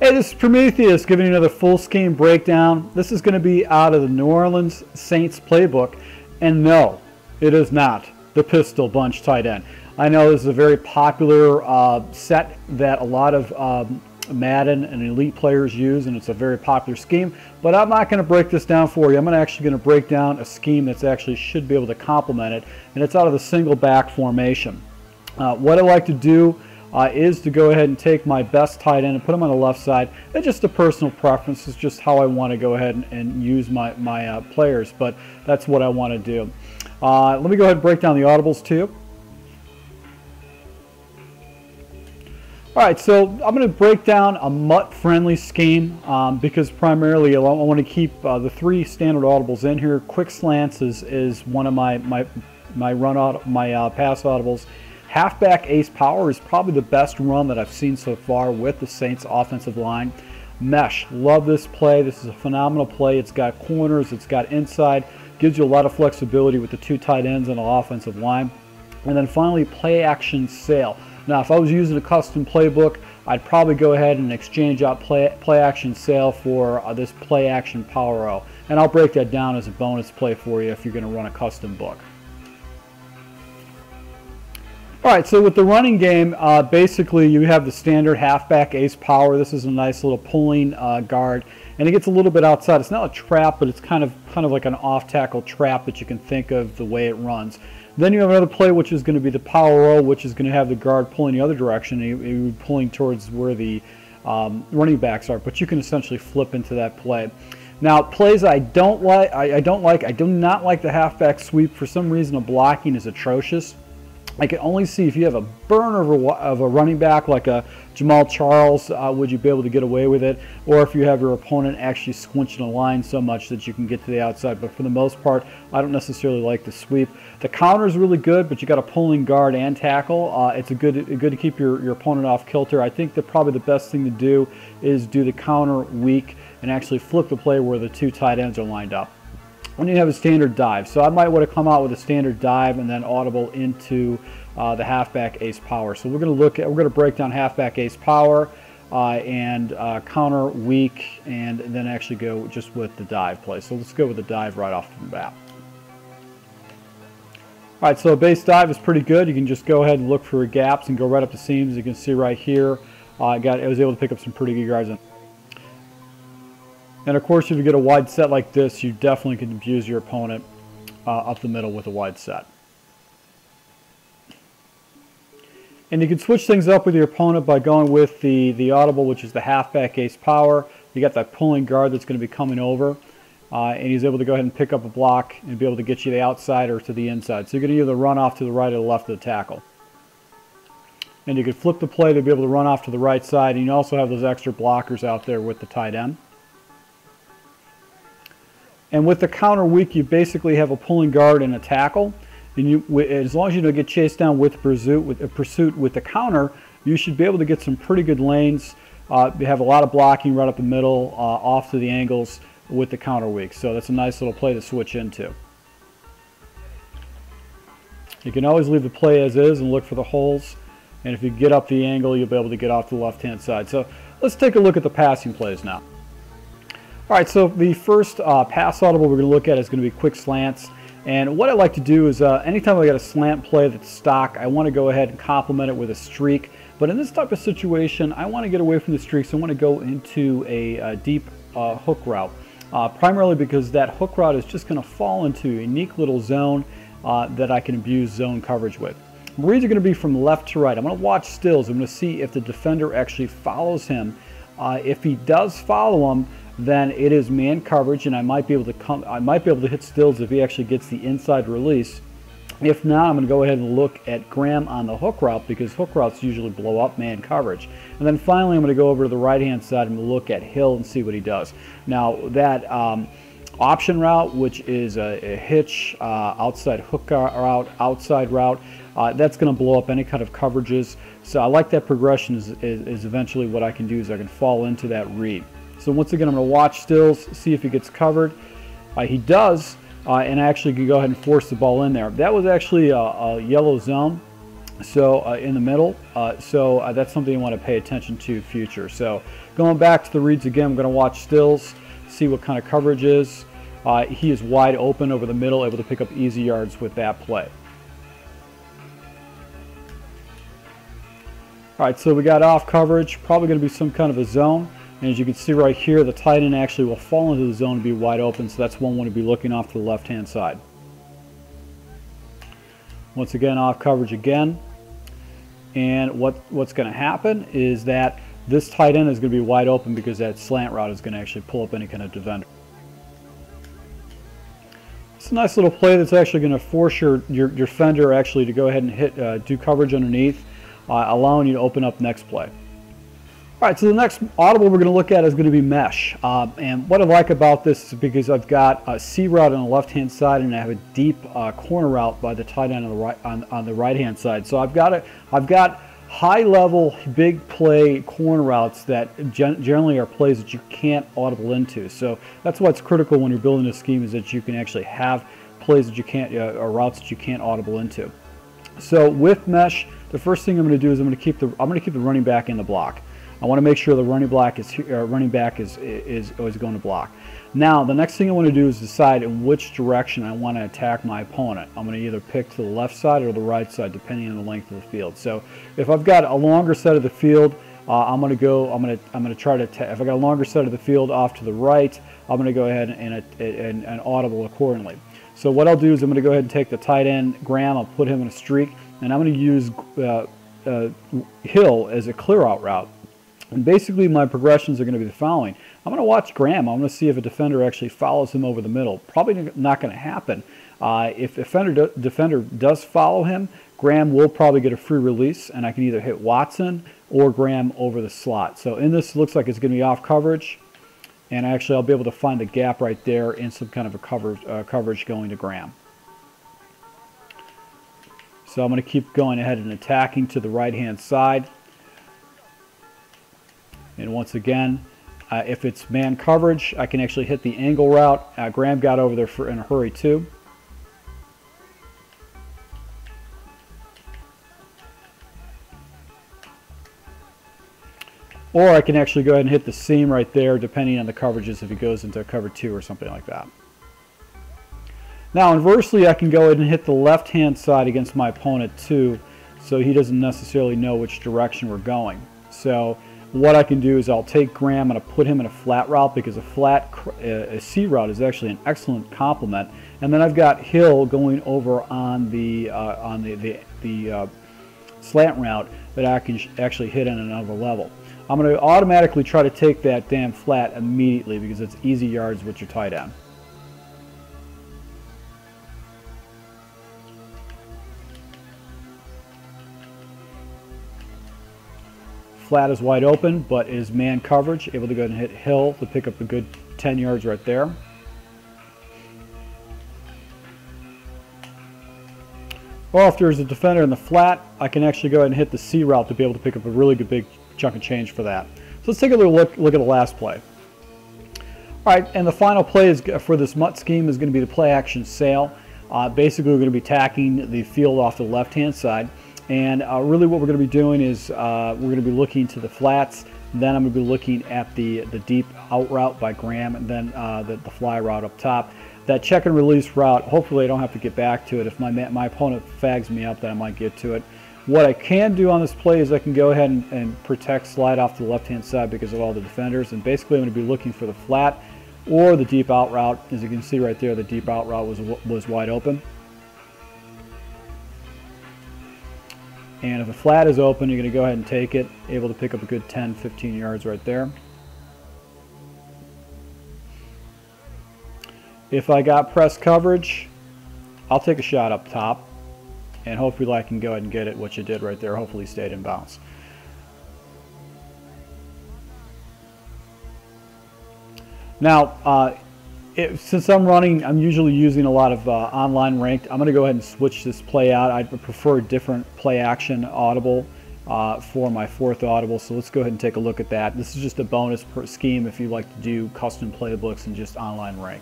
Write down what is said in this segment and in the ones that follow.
Hey, this is Prometheus giving you another full scheme breakdown. This is going to be out of the New Orleans Saints playbook. And no, it is not the pistol bunch tight end. I know this is a very popular set that a lot of Madden and elite players use, and it's a very popular scheme, but I'm not going to break this down for you. I'm actually going to break down a scheme that's actually should be able to complement it, and it's out of the single back formation. What I like to do is to go ahead and take my best tight end and put him on the left side. It's just a personal preference. It's just how I want to go ahead and use my players, but that's what I want to do. Let me go ahead and break down the audibles too. Alright, so I'm going to break down a MUT-friendly scheme because primarily I want to keep the three standard audibles in here. Quick slants is one of my pass audibles. Halfback ace power is probably the best run that I've seen so far with the Saints offensive line. Mesh, love this play. This is a phenomenal play. It's got corners, it's got inside, gives you a lot of flexibility with the two tight ends on the offensive line. And then finally, play action sail. Now, if I was using a custom playbook, I'd probably go ahead and exchange out play action sail for this play action power O. And I'll break that down as a bonus play for you if you're going to run a custom book. Alright, so with the running game, basically you have the standard halfback ace power. This is a nice little pulling guard, and it gets a little bit outside. It's not a trap, but it's kind of like an off-tackle trap that you can think of the way it runs. Then you have another play which is going to be the power O, which is going to have the guard pulling the other direction, and pulling towards where the running backs are, but you can essentially flip into that play. Now, plays I do not like the halfback sweep. For some reason, the blocking is atrocious. I can only see if you have a burner of a running back like a Jamal Charles, would you be able to get away with it, or if you have your opponent actually squinching the line so much that you can get to the outside. But for the most part, I don't necessarily like the sweep. The counter is really good, but you got a pulling guard and tackle. It's good to keep your opponent off kilter. I think that probably the best thing to do is do the counter weak and actually flip the play where the two tight ends are lined up. When you have a standard dive, so I might want to come out with a standard dive and then audible into the halfback ace power. So we're going to break down halfback ace power and counter weak, and then actually go just with the dive play. So let's go with the dive right off the bat. All right, so a base dive is pretty good. You can just go ahead and look for gaps and go right up the seams. You can see right here, I was able to pick up some pretty good yards. And of course, if you get a wide set like this, you definitely can abuse your opponent up the middle with a wide set. And you can switch things up with your opponent by going with the audible, which is the halfback ace power. You got that pulling guard that's going to be coming over, and he's able to go ahead and pick up a block and be able to get you the outside or to the inside. So you're going to either run off to the right or the left of the tackle. And you can flip the play to be able to run off to the right side, and you also have those extra blockers out there with the tight end. And with the counter weak, you basically have a pulling guard and a tackle. And as long as you don't get chased down with pursuit with the counter, you should be able to get some pretty good lanes. You have a lot of blocking right up the middle, off to the angles with the counter weak. So that's a nice little play to switch into. You can always leave the play as is and look for the holes. And if you get up the angle, you'll be able to get off the left-hand side. So let's take a look at the passing plays now. All right, so the first pass audible we're going to look at is going to be quick slants. And what I like to do is anytime I got a slant play that's stock, I want to go ahead and complement it with a streak. But in this type of situation, I want to get away from the streaks. I want to go into a deep hook route, primarily because that hook route is just going to fall into a unique little zone that I can abuse zone coverage with. Reads are going to be from left to right. I'm going to watch stills. I'm going to see if the defender actually follows him. If he does follow him, then it is man coverage, and I might be able to hit stills if he actually gets the inside release. If not, I'm going to go ahead and look at Graham on the hook route, because hook routes usually blow up man coverage. And then finally, I'm going to go over to the right-hand side and look at Hill and see what he does. Now, that option route, which is a hitch, outside hook route, outside route, that's going to blow up any kind of coverages. So I like that progression is eventually what I can do is I can fall into that read. So once again, I'm going to watch stills, see if he gets covered. He does, and I actually can go ahead and force the ball in there. That was actually a yellow zone. So in the middle, so that's something you want to pay attention to future. So going back to the reads again, I'm going to watch stills, see what kind of coverage is. He is wide open over the middle, able to pick up easy yards with that play. All right, so we got off coverage, probably going to be some kind of a zone. And as you can see right here, the tight end actually will fall into the zone and be wide open, so that's one to be looking off to the left-hand side. Once again, off coverage again. And what's going to happen is that this tight end is going to be wide open because that slant route is going to actually pull up any kind of defender. It's a nice little play that's actually going to force your defender actually to go ahead and do coverage underneath, allowing you to open up next play. All right, so the next audible we're going to look at is going to be mesh. And what I like about this is because I've got a C route on the left-hand side and I have a deep corner route by the tight end on the right-hand side. So I've got high-level, big play corner routes that generally are plays that you can't audible into. So that's what's critical when you're building a scheme, is that you can actually have plays that you can't, or routes that you can't audible into. So with mesh, the first thing I'm going to do is I'm going to keep the running back in the block. I want to make sure the running back is always going to block. Now, the next thing I want to do is decide in which direction I want to attack my opponent. I'm going to either pick to the left side or the right side, depending on the length of the field. So, if I've got a longer side of the field, I'm going to try to. If I got a longer side of the field off to the right, I'm going to go ahead and audible accordingly. So, what I'll do is I'm going to go ahead and take the tight end Graham. I'll put him in a streak, and I'm going to use Hill as a clear out route. And basically my progressions are going to be the following. I'm going to watch Graham. I'm going to see if a defender actually follows him over the middle. Probably not going to happen. If a defender does follow him, Graham will probably get a free release, and I can either hit Watson or Graham over the slot. So in this, it looks like it's going to be off coverage, and actually I'll be able to find the gap right there in some kind of a coverage going to Graham. So I'm going to keep going ahead and attacking to the right-hand side. And once again, if it's man coverage, I can actually hit the angle route. Graham got over there in a hurry too. Or I can actually go ahead and hit the seam right there, depending on the coverages, if he goes into cover 2 or something like that. Now, inversely, I can go ahead and hit the left-hand side against my opponent too, so he doesn't necessarily know which direction we're going. So what I can do is I'll take Graham and I'll put him in a flat route, because a C route is actually an excellent complement. And then I've got Hill going over on the slant route that I can actually hit on another level. I'm going to automatically try to take that damn flat immediately because it's easy yards with your tight end. Flat is wide open, but is man coverage, able to go ahead and hit Hill to pick up a good 10 yards right there. Or if there's a defender in the flat, I can actually go ahead and hit the C route to be able to pick up a really good big chunk of change for that. So let's take a little look at the last play. All right, and the final play is for this MUT scheme is going to be the play action sail. Basically, we're going to be attacking the field off the left-hand side. And really what we're going to be doing is we're going to be looking to the flats. Then I'm going to be looking at the deep out route by Graham, and then the fly route up top. That check and release route, hopefully I don't have to get back to it. If my opponent fags me up, then I might get to it. What I can do on this play is I can go ahead and protect slide off to the left-hand side because of all the defenders. And basically I'm going to be looking for the flat or the deep out route. As you can see right there, the deep out route was wide open. And if a flat is open, you're going to go ahead and take it, able to pick up a good 10, 15 yards right there. If I got press coverage, I'll take a shot up top, and hopefully I can go ahead and get it, which it did right there. Hopefully stayed in bounds. Now, since I'm usually using a lot of online ranked, I'm going to go ahead and switch this play out. I prefer a different play action audible for my fourth audible. So let's go ahead and take a look at that. This is just a bonus per scheme if you like to do custom playbooks and just online rank.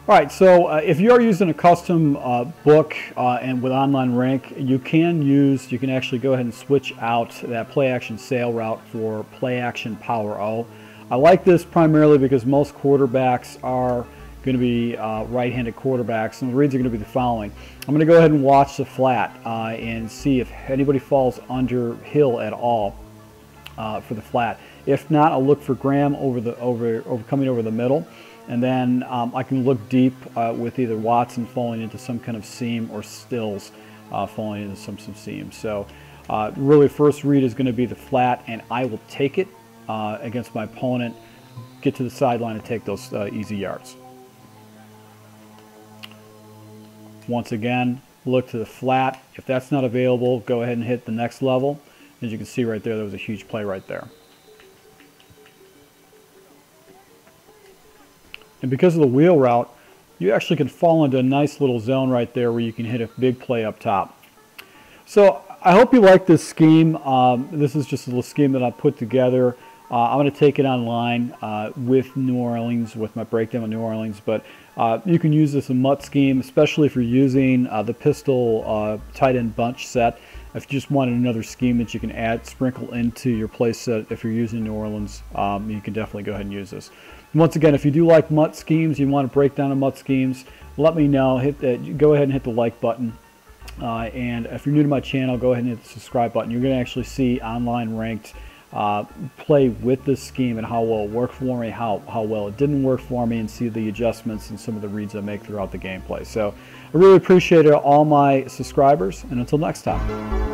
All right, so if you are using a custom book and with online rank, you can actually go ahead and switch out that play action sail route for play action power O. I like this primarily because most quarterbacks are going to be right-handed quarterbacks, and the reads are going to be the following. I'm going to go ahead and watch the flat and see if anybody falls under hill at all for the flat. If not, I'll look for Graham coming over the middle. And then I can look deep with either Watson falling into some kind of seam or Stills falling into some seams. So really first read is going to be the flat, and I will take it against my opponent, get to the sideline and take those easy yards. Once again, look to the flat. If that's not available, go ahead and hit the next level. As you can see right there, there was a huge play right there. And because of the wheel route, you actually can fall into a nice little zone right there where you can hit a big play up top. So I hope you like this scheme. This is just a little scheme that I put together. I'm going to take it online with New Orleans, with my breakdown of New Orleans. But you can use this in MUT scheme, especially if you're using the pistol tight end bunch set. If you just wanted another scheme that you can sprinkle into your play set, if you're using New Orleans, you can definitely go ahead and use this. Once again, if you do like MUT schemes, you want to break down the MUT schemes, let me know. Go ahead and hit the like button. And if you're new to my channel, go ahead and hit the subscribe button. You're going to actually see online ranked play with this scheme and how well it worked for me, how well it didn't work for me, and see the adjustments and some of the reads I make throughout the gameplay. So I really appreciate all my subscribers, and until next time.